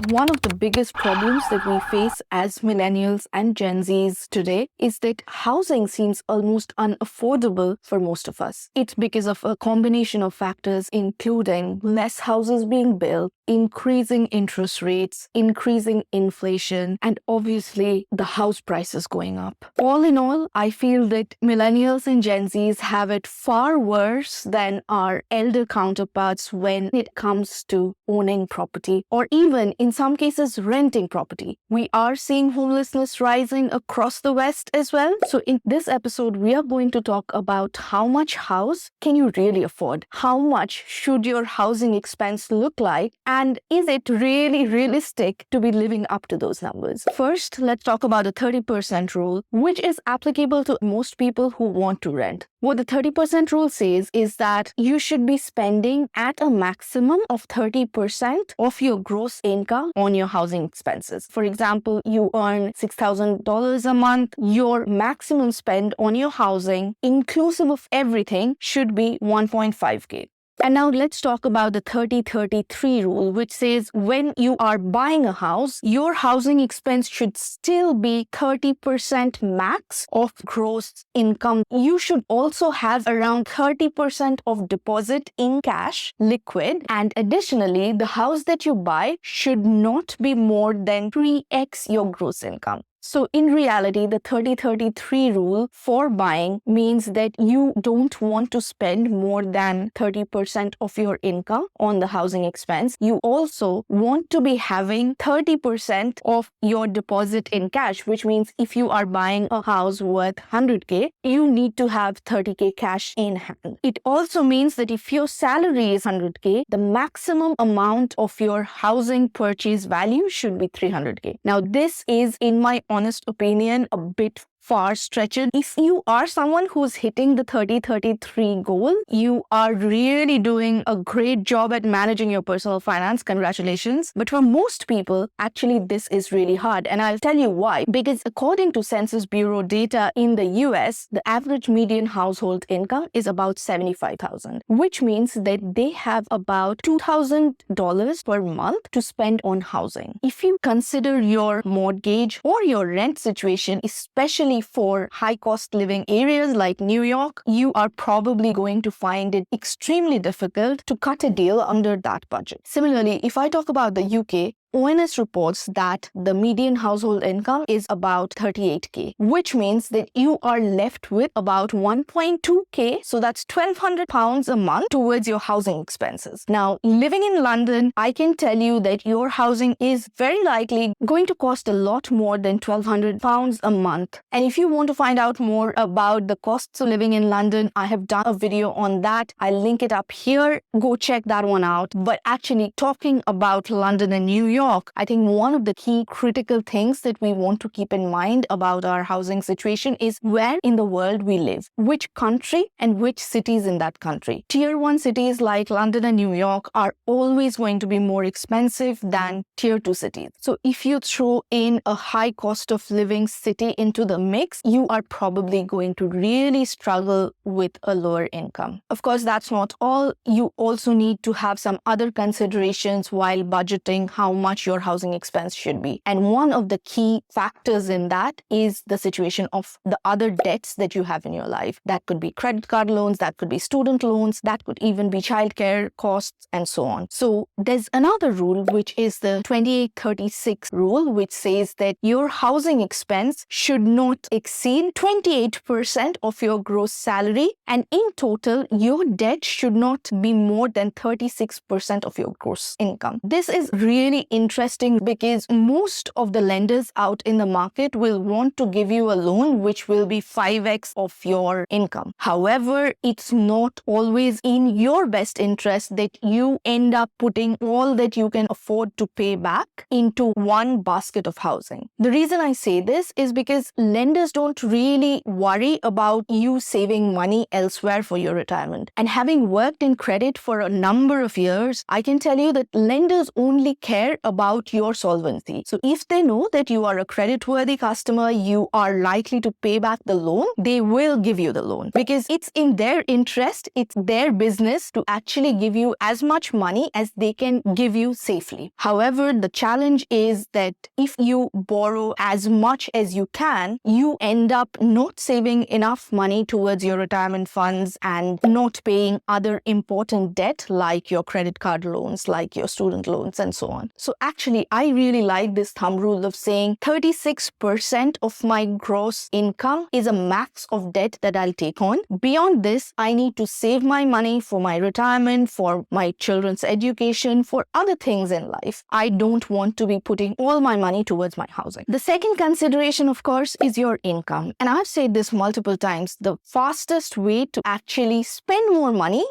One of the biggest problems that we face as millennials and Gen Zs today is that housing seems almost unaffordable for most of us. It's because of a combination of factors, including less houses being built, increasing interest rates, increasing inflation, and obviously the house prices going up. All in all, I feel that millennials and Gen Zs have it far worse than our elder counterparts when it comes to owning property, or even in some cases renting property. We are seeing homelessness rising across the West as well. So in this episode, we are going to talk about how much house can you really afford? How much should your housing expense look like? And is it really realistic to be living up to those numbers? First, let's talk about the 30% rule, which is applicable to most people who want to rent. What the 30% rule says is that you should be spending at a maximum of 30% of your gross income on your housing expenses. For example, you earn $6,000 a month, your maximum spend on your housing, inclusive of everything, should be 1.5K. And now let's talk about the 30-33 rule, which says when you are buying a house, your housing expense should still be 30% max of gross income. You should also have around 30% of deposit in cash, liquid, and additionally, the house that you buy should not be more than 3x your gross income. So in reality, the 30-33 rule for buying means that you don't want to spend more than 30% of your income on the housing expense. You also want to be having 30% of your deposit in cash, which means if you are buying a house worth 100K, you need to have 30K cash in hand. It also means that if your salary is 100K, the maximum amount of your housing purchase value should be 300K. Now, this is, in my honest opinion, a bit far-stretched. If you are someone who's hitting the 30-33 goal, you are really doing a great job at managing your personal finance. Congratulations. But for most people, actually, this is really hard. And I'll tell you why. Because according to Census Bureau data in the US, the average median household income is about $75,000, which means that they have about $2,000 per month to spend on housing. If you consider your mortgage or your rent situation, especially for high-cost living areas like New York, you are probably going to find it extremely difficult to cut a deal under that budget. Similarly, if I talk about the UK, ONS reports that the median household income is about 38K, which means that you are left with about 1.2K, so that's £1,200 a month towards your housing expenses. Now, living in London, I can tell you that your housing is very likely going to cost a lot more than £1,200 a month. And if you want to find out more about the costs of living in London, I have done a video on that. I'll link it up here. Go check that one out. But actually, talking about London and New York, I think one of the key critical things that we want to keep in mind about our housing situation is where in the world we live, which country and which cities in that country. Tier 1 cities like London and New York are always going to be more expensive than Tier 2 cities. So if you throw in a high cost of living city into the mix, you are probably going to really struggle with a lower income. Of course, that's not all. You also need to have some other considerations while budgeting how much your housing expense should be. And one of the key factors in that is the situation of the other debts that you have in your life. That could be credit card loans, that could be student loans, that could even be childcare costs, and so on. So there's another rule, which is the 28-36 rule, which says that your housing expense should not exceed 28% of your gross salary, and in total, your debt should not be more than 36% of your gross income. This is really interesting because most of the lenders out in the market will want to give you a loan which will be 5x of your income. However, it's not always in your best interest that you end up putting all that you can afford to pay back into one basket of housing. The reason I say this is because lenders don't really worry about you saving money elsewhere for your retirement. And having worked in credit for a number of years, I can tell you that lenders only care about your solvency. So if they know that you are a creditworthy customer, you are likely to pay back the loan, they will give you the loan because it's in their interest, it's their business to actually give you as much money as they can give you safely. However, the challenge is that if you borrow as much as you can, you end up not saving enough money towards your retirement funds and not paying other important debt like your credit card loans, like your student loans and so on. So actually, I really like this thumb rule of saying 36% of my gross income is a max of debt that I'll take on. Beyond this, I need to save my money for my retirement, for my children's education, for other things in life. I don't want to be putting all my money towards my housing. The second consideration, of course, is your income. And I've said this multiple times, the fastest way to actually spend more money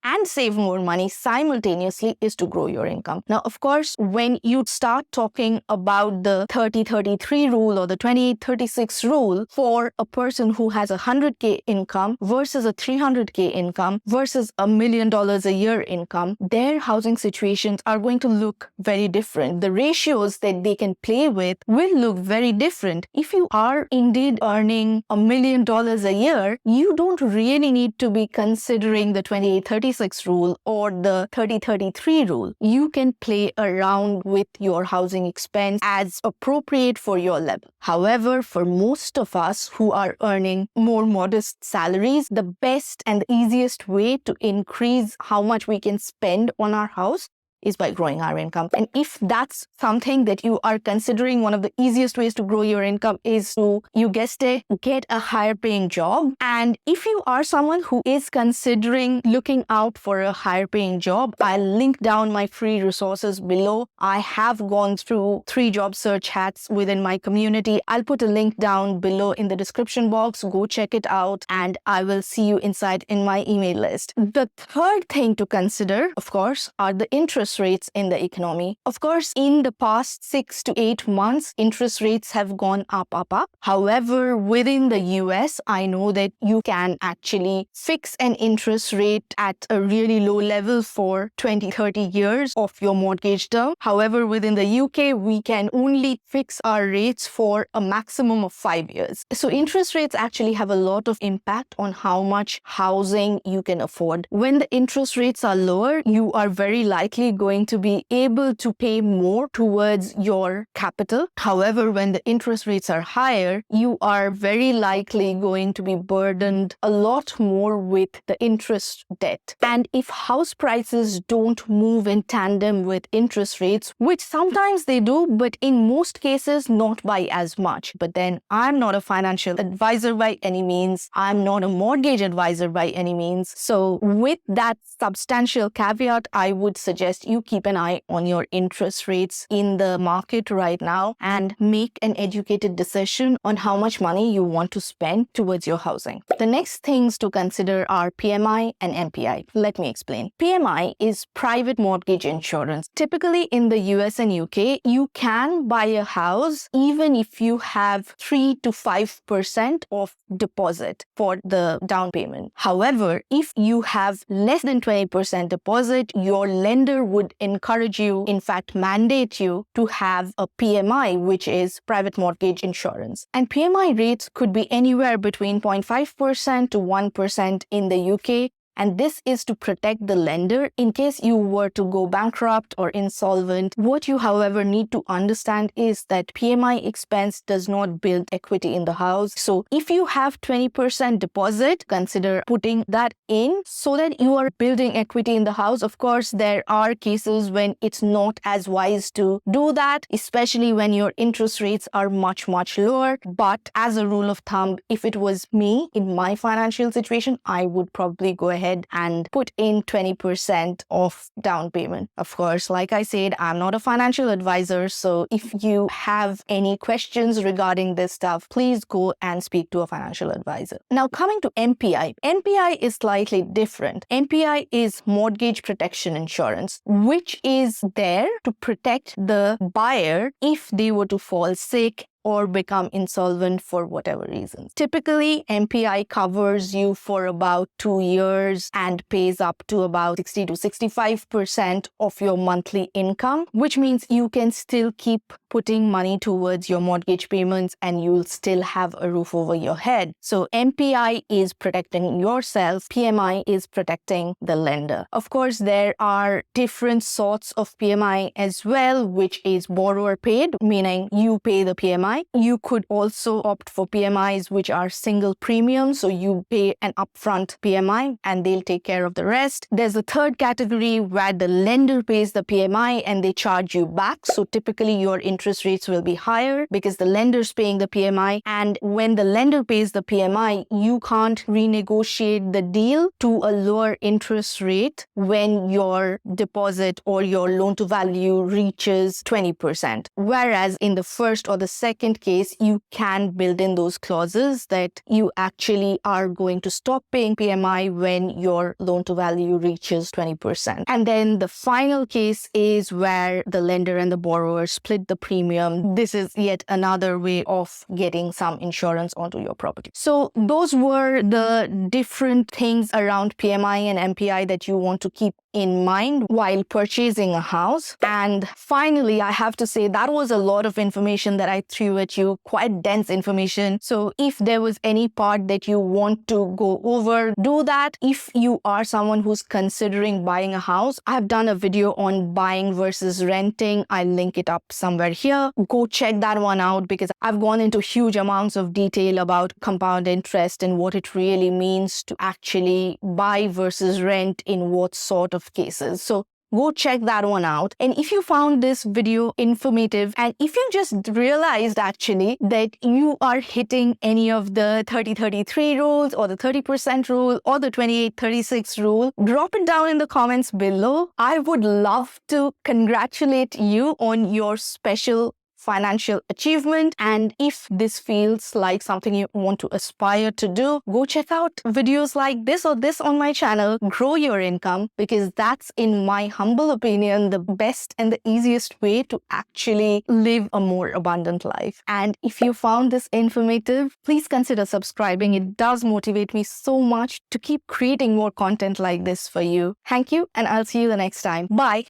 and save more money simultaneously is to grow your income. Now, of course, when you start talking about the 30-33 rule or the 28-36 rule for a person who has a 100K income versus a 300K income versus $1 million a year income, their housing situations are going to look very different. The ratios that they can play with will look very different. If you are indeed earning $1 million a year, you don't really need to be considering the 28-36 rule or the 30-33 rule. You can play around with your housing expense as appropriate for your level. However, for most of us who are earning more modest salaries, the best and the easiest way to increase how much we can spend on our house is by growing our income. And if that's something that you are considering, one of the easiest ways to grow your income is to, you guessed it, get a higher paying job. And if you are someone who is considering looking out for a higher paying job, I'll link down my free resources below. I have gone through 3 job search hacks within my community. I'll put a link down below in the description box. Go check it out and I will see you inside in my email list. The third thing to consider, of course, are the interest rates in the economy. Of course, in the past 6 to 8 months, interest rates have gone up. However, within the US, I know that you can actually fix an interest rate at a really low level for 20-30 years of your mortgage term. However, within the UK, we can only fix our rates for a maximum of 5 years. So interest rates actually have a lot of impact on how much housing you can afford. When the interest rates are lower, you are very likely going to be able to pay more towards your capital. However, when the interest rates are higher, you are very likely going to be burdened a lot more with the interest debt. And if house prices don't move in tandem with interest rates, which sometimes they do, but in most cases not by as much. But then I'm not a financial advisor by any means. I'm not a mortgage advisor by any means. So with that substantial caveat, I would suggest you keep an eye on your interest rates in the market right now and make an educated decision on how much money you want to spend towards your housing. The next things to consider are PMI and MPI. Let me explain. PMI is private mortgage insurance. Typically in the US and UK, you can buy a house even if you have 3 to 5% of deposit for the down payment. However, if you have less than 20% deposit, your lender would encourage you, in fact, mandate you to have a PMI, which is private mortgage insurance. And PMI rates could be anywhere between 0.5% to 1% in the UK. And this is to protect the lender in case you were to go bankrupt or insolvent. What you, however, need to understand is that PMI expense does not build equity in the house. So if you have 20% deposit, consider putting that in so that you are building equity in the house. Of course, there are cases when it's not as wise to do that, especially when your interest rates are much lower. But as a rule of thumb, if it was me in my financial situation, I would probably go ahead and put in 20% of down payment. Of course, like I said, I'm not a financial advisor, so if you have any questions regarding this stuff, please go and speak to a financial advisor. Now, coming to MPI. MPI is slightly different. MPI is mortgage protection insurance, which is there to protect the buyer if they were to fall sick, or become insolvent for whatever reason. Typically, MPI covers you for about 2 years and pays up to about 60 to 65% of your monthly income, which means you can still keep putting money towards your mortgage payments and you'll still have a roof over your head. So MPI is protecting yourself, PMI is protecting the lender. Of course, there are different sorts of PMI as well, which is borrower paid, meaning you pay the PMI. You could also opt for PMIs which are single premium, so you pay an upfront PMI and they'll take care of the rest. There's a third category where the lender pays the PMI and they charge you back. So typically your interest rates will be higher because the lender's paying the PMI, and when the lender pays the PMI, you can't renegotiate the deal to a lower interest rate when your deposit or your loan to value reaches 20%. Whereas in the first or the second case, you can build in those clauses that you actually are going to stop paying PMI when your loan to value reaches 20%. And then the final case is where the lender and the borrower split the premium. This is yet another way of getting some insurance onto your property. So those were the different things around PMI and MPI that you want to keep in mind while purchasing a house. And finally, I have to say that was a lot of information that I threw at you, quite dense information. So if there was any part that you want to go over, do that. If you are someone who's considering buying a house, I've done a video on buying versus renting. I'll link it up somewhere here. Go check that one out because I've gone into huge amounts of detail about compound interest and what it really means to actually buy versus rent in what sort of cases. So go check that one out. And if you found this video informative, and if you just realized actually that you are hitting any of the 30-33 rules or the 30% rule or the 28-36 rule, drop it down in the comments below. I would love to congratulate you on your special financial achievement. And if this feels like something you want to aspire to do, go check out videos like this or this on my channel, Grow Your Income, because that's, in my humble opinion, the best and the easiest way to actually live a more abundant life. And if you found this informative, please consider subscribing. It does motivate me so much to keep creating more content like this for you. Thank you, and I'll see you the next time. Bye.